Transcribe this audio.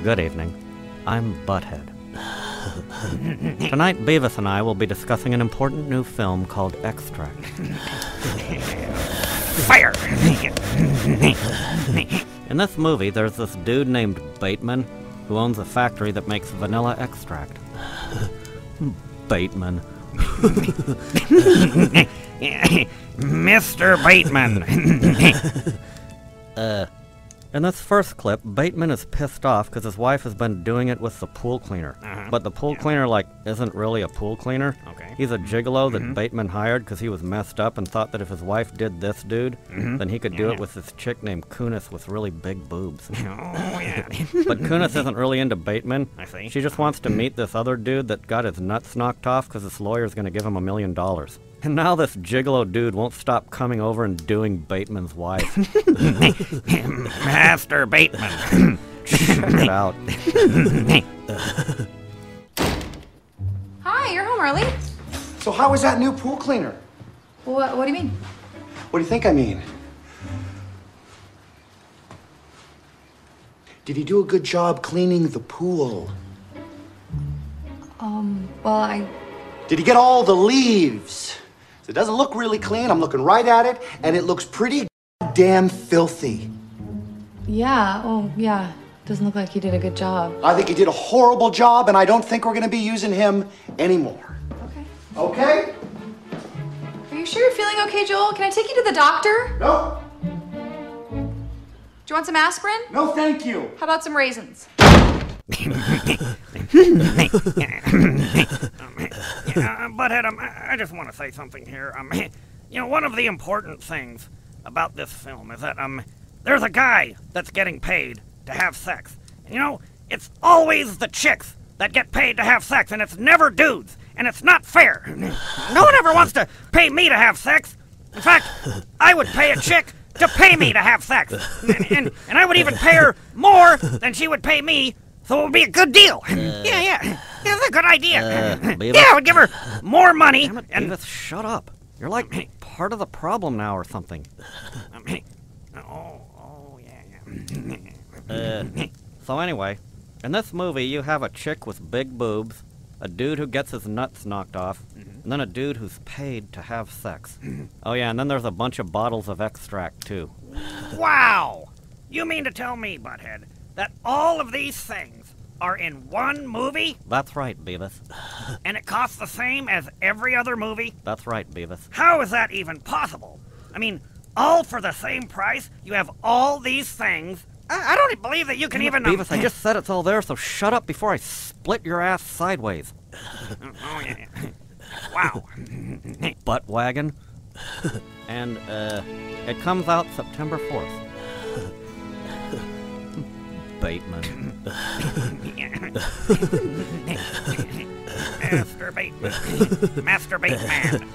Good evening. I'm Butthead. Tonight, Beavis and I will be discussing an important new film called Extract. Fire! In this movie, there's this dude named Bateman who owns a factory that makes vanilla extract. Bateman. Mr. Bateman. In this first clip, Bateman is pissed off because his wife has been doing it with the pool cleaner. But the pool cleaner, isn't really a pool cleaner. Okay. He's a gigolo that Bateman hired because he was messed up and thought that if his wife did this dude, then he could do it with this chick named Kunis with really big boobs. Oh, yeah. But Kunis isn't really into Bateman. I see. She just wants to meet this other dude that got his nuts knocked off because this lawyer's going to give him $1 million. And now this gigolo dude won't stop coming over and doing Bateman's wife. Master Bateman. Check it out. Hi, you're home early. So how was that new pool cleaner? What do you mean? What do you think I mean? Did he do a good job cleaning the pool? Well, Did he get all the leaves? It doesn't look really clean. I'm looking right at it, and it looks pretty damn filthy. yeah. Doesn't look like he did a good job. I think he did a horrible job, and I don't think we're gonna be using him anymore. Okay. Okay? Are you sure you're feeling okay, Joel? Can I take you to the doctor? No, Do you want some aspirin? no thank you. How about some raisins? Butthead, I just want to say something here. One of the important things about this film is that, there's a guy that's getting paid to have sex. And, it's always the chicks that get paid to have sex, and it's never dudes, and it's not fair. No one ever wants to pay me to have sex. In fact, I would pay a chick to pay me to have sex. And I would even pay her more than she would pay me, so it would be a good deal. Yeah. It's a good idea. Beavis? Yeah, I would give her more money. Damn it, Beavis, shut up. You're like part of the problem now or something. So anyway, in this movie you have a chick with big boobs, a dude who gets his nuts knocked off, and then a dude who's paid to have sex. Oh yeah, and then there's a bunch of bottles of extract too. Wow! You mean to tell me, Butthead, that all of these things are in one movie? That's right, Beavis. And it costs the same as every other movie? That's right, Beavis. How is that even possible? I mean, all for the same price? You have all these things? I don't believe that you can even... Beavis, I just said it's all there, so shut up before I split your ass sideways. Oh, yeah. Wow. Butt wagon. And, it comes out September 4th. Bateman. Master Bateman. Master Bateman.